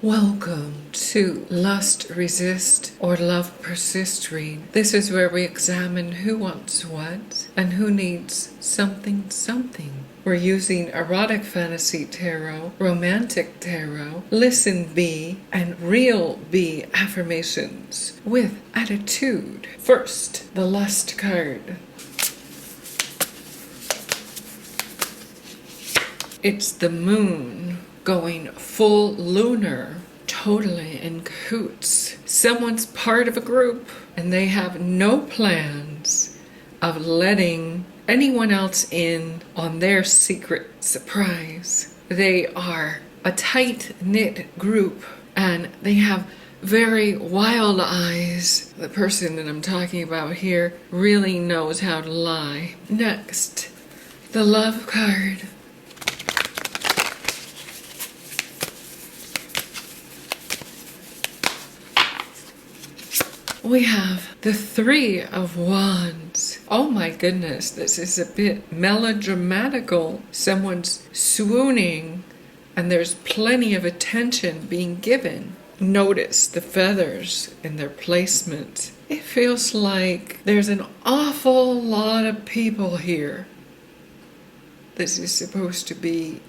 Welcome to Lust Resist or Love Persist read. This is where we examine who wants what and who needs something. We're using erotic fantasy tarot, romantic tarot, listen B, and real B affirmations with attitude. First, the Lust card. It's the moon going full lunar, totally in cahoots. Someone's part of a group and they have no plans of letting anyone else in on their secret surprise. They are a tight-knit group and they have very wild eyes. The person that I'm talking about here really knows how to lie. Next, the love card. We have the Three of Wands. Oh my goodness, this is a bit melodramatical. Someone's swooning and there's plenty of attention being given. Notice the feathers in their placement. It feels like there's an awful lot of people here. This is supposed to be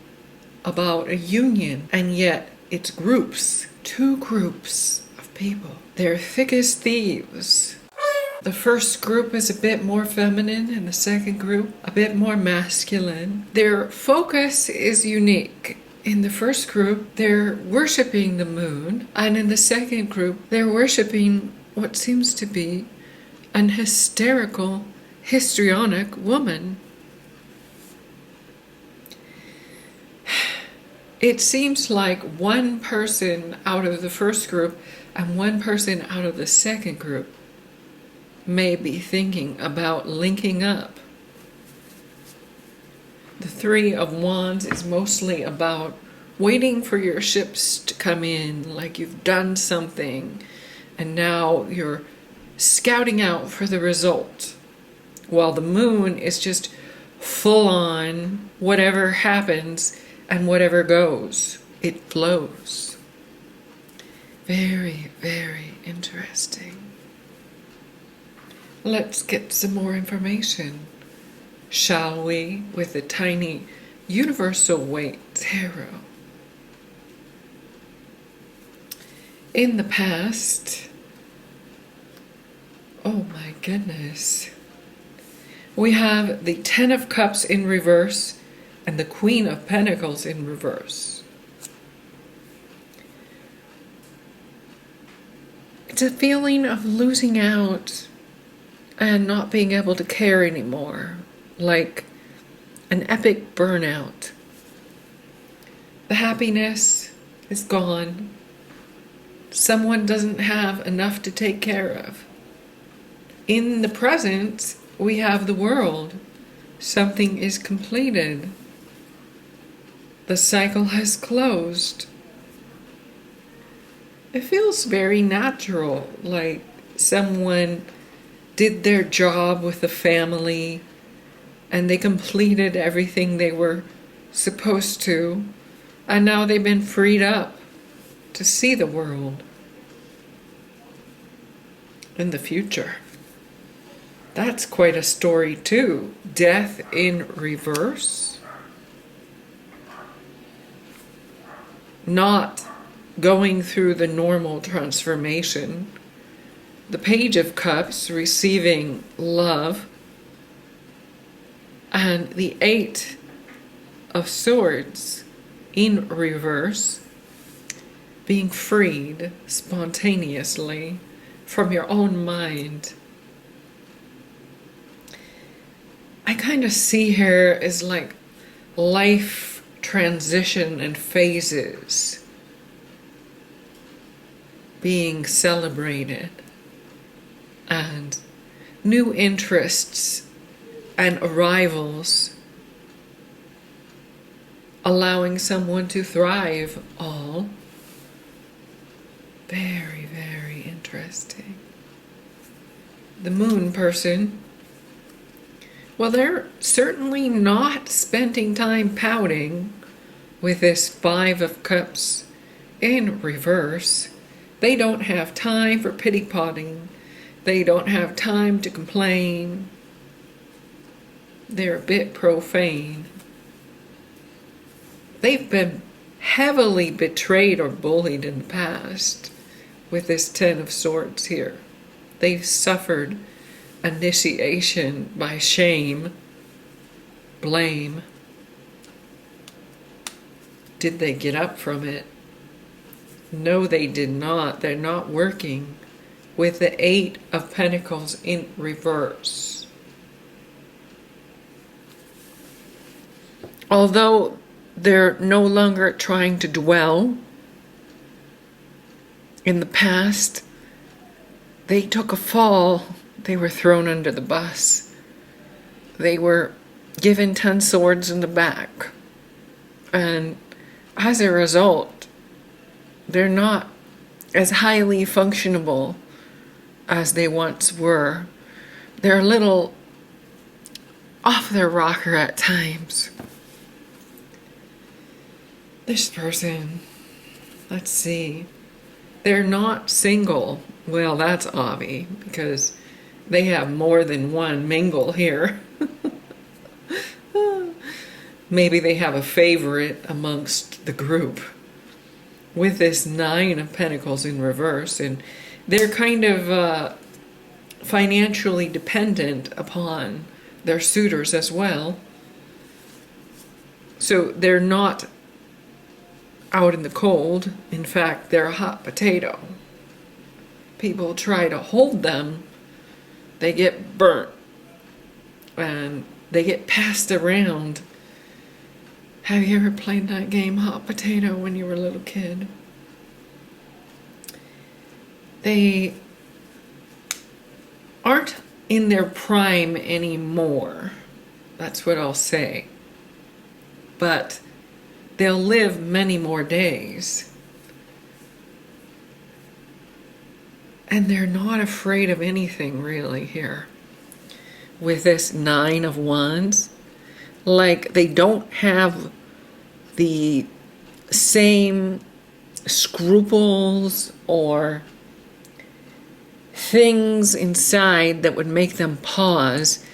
about a union, and yet it's groups, two groups of people. They're thick as thieves. The first group is a bit more feminine and the second group a bit more masculine. Their focus is unique. In the first group, they're worshipping the moon, and in the second group, they're worshipping what seems to be an hysterical, histrionic woman. It seems like one person out of the first group and one person out of the second group may be thinking about linking up. The Three of Wands is mostly about waiting for your ships to come in, like you've done something and now you're scouting out for the result. While the moon is just full on whatever happens and whatever goes, it flows. Very, very interesting. Let's get some more information, shall we, with the tiny universal weight tarot. In the past, oh my goodness, we have the Ten of Cups in reverse and the Queen of Pentacles in reverse. It's a feeling of losing out and not being able to care anymore, like an epic burnout. The happiness is gone. Someone doesn't have enough to take care of. In the present, we have the World. Something is completed. The cycle has closed. It feels very natural, like someone did their job with the family and they completed everything they were supposed to, and now they've been freed up to see the world in the future. That's quite a story too. Death in reverse. Not going through the normal transformation. The Page of Cups receiving love. And the Eight of Swords in reverse, being freed spontaneously from your own mind. I kind of see here as like life transition and phases being celebrated, and new interests and arrivals allowing someone to thrive all. Very, very interesting. The moon person, well, they're certainly not spending time pouting with this Five of Cups in reverse. They don't have time for pity-potting. They don't have time to complain. They're a bit profane. They've been heavily betrayed or bullied in the past with this Ten of Swords here. They've suffered initiation by shame, blame. Did they get up from it? No, they did not. They're not working with the Eight of Pentacles in reverse. Although they're no longer trying to dwell in the past, they took a fall. They were thrown under the bus. They were given 10 swords in the back. And as a result, they're not as highly functionable as they once were. They're a little off their rocker at times. This person, let's see, they're not single. Well, that's obvious because they have more than one mingle here. Maybe they have a favorite amongst the group with this Nine of Pentacles in reverse, and they're kind of financially dependent upon their suitors as well. So they're not out in the cold. In fact, they're a hot potato. People try to hold them, they get burnt and they get passed around. Have you ever played that game, Hot Potato, when you were a little kid? They aren't in their prime anymore. That's what I'll say. But they'll live many more days. And they're not afraid of anything really here. With this Nine of Wands, like they don't have the same scruples or things inside that would make them pause.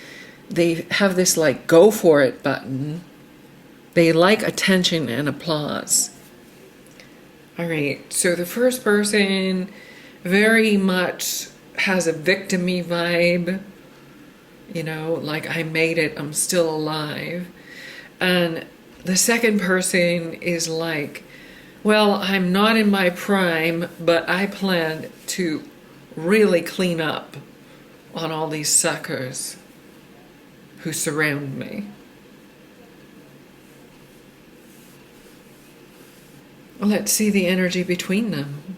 They have this like go for it button. They like attention and applause. All right, so the first person very much has a victim-y vibe. You know, like I made it, I'm still alive. And the second person is like, well, I'm not in my prime, but I plan to really clean up on all these suckers who surround me. Let's see the energy between them.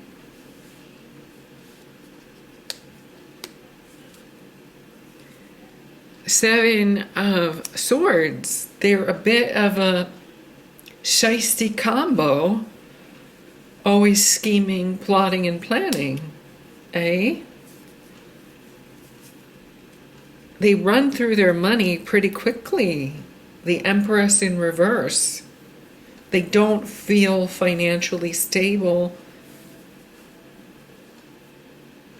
Seven of Swords. They're a bit of a shisty combo. Always scheming, plotting, and planning. Eh? They run through their money pretty quickly. The Empress in reverse. They don't feel financially stable.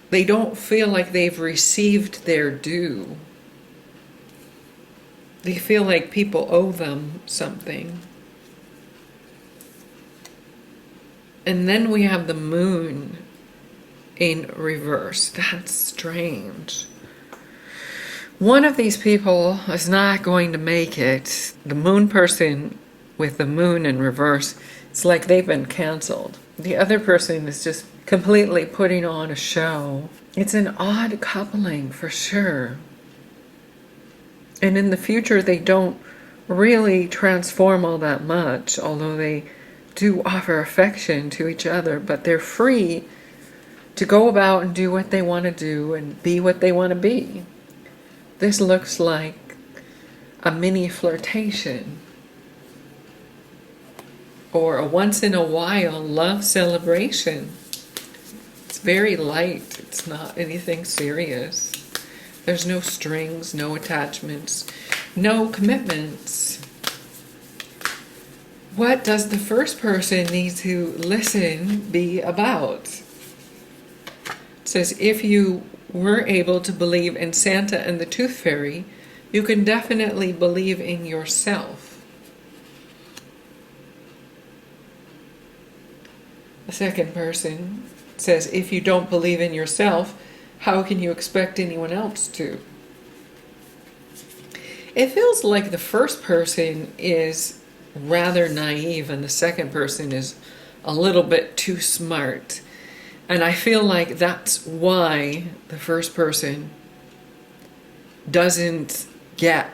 They don't feel like they've received their due. They feel like people owe them something. And then we have the Moon in reverse. That's strange. One of these people is not going to make it. The Moon person with the Moon in reverse, it's like they've been canceled. The other person is just completely putting on a show. It's an odd coupling for sure. And in the future, they don't really transform all that much, although they do offer affection to each other, but they're free to go about and do what they want to do and be what they want to be. This looks like a mini flirtation or a once in a while love celebration. It's very light. It's not anything serious. There's no strings, no attachments, no commitments. what does the first person need to listen be about? It says, if you were able to believe in Santa and the Tooth Fairy, you can definitely believe in yourself. The second person says, if you don't believe in yourself, how can you expect anyone else to? It feels like the first person is rather naive and the second person is a little bit too smart. And I feel like that's why the first person doesn't get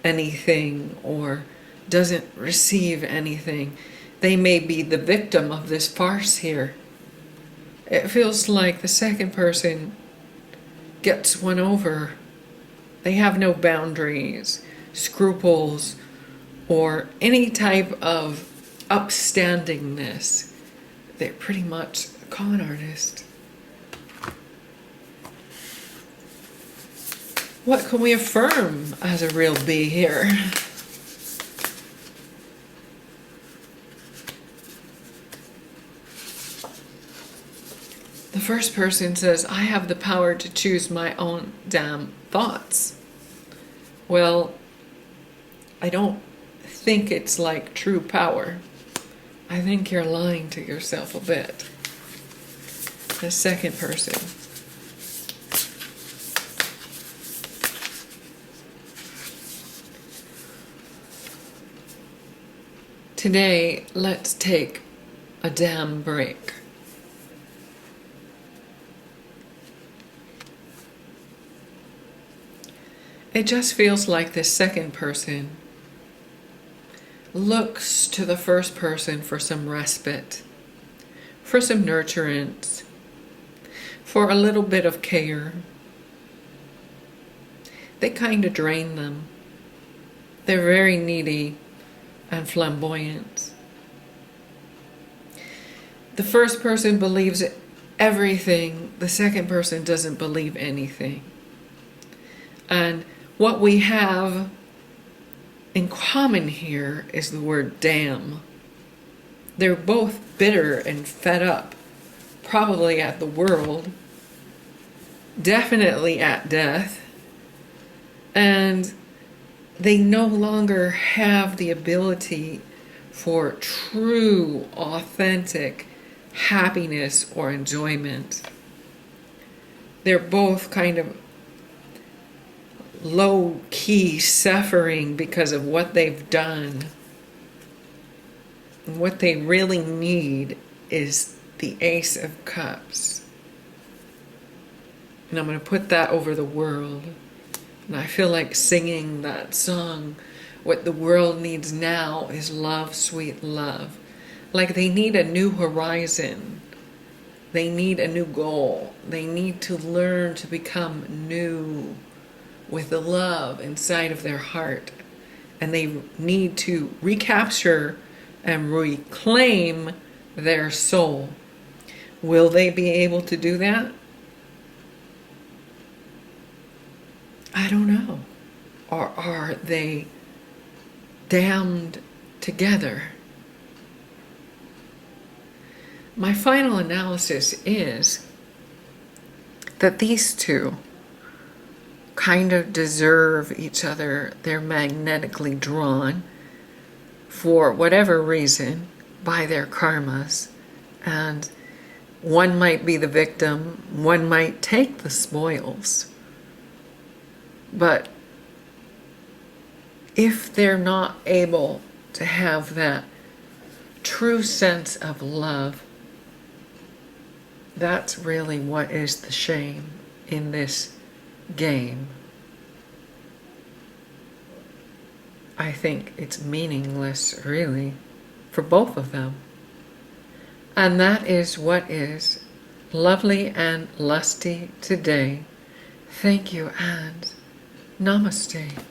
anything or doesn't receive anything. They may be the victim of this farce here. It feels like the second person gets one over. They have no boundaries, scruples, or any type of upstandingness. They're pretty much a con artist. What can we affirm as a real bee here? The first person says, I have the power to choose my own damn thoughts. Well, I don't think it's like true power. I think you're lying to yourself a bit. The second person. Today, let's take a damn break. It just feels like this second person looks to the first person for some respite, for some nurturance, for a little bit of care. They kind of drain them. They're very needy and flamboyant. The first person believes everything, the second person doesn't believe anything. And what we have in common here is the word damn. They're both bitter and fed up, probably at the world, definitely at death, and they no longer have the ability for true, authentic happiness or enjoyment. They're both kind of low-key suffering because of what they've done. And what they really need is the Ace of Cups. And I'm going to put that over the world. And I feel like singing that song. What the world needs now is love, sweet love. Like they need a new horizon. They need a new goal. They need to learn to become new with the love inside of their heart. And they need to recapture and reclaim their soul. Will they be able to do that? I don't know. Or are they damned together? My final analysis is that these two kind of deserve each other. They're magnetically drawn for whatever reason by their karmas. And one might be the victim, one might take the spoils. But if they're not able to have that true sense of love, that's really what is the shame in this game. I think it's meaningless, really, for both of them. And that is what is lovely and lusty today. Thank you and namaste.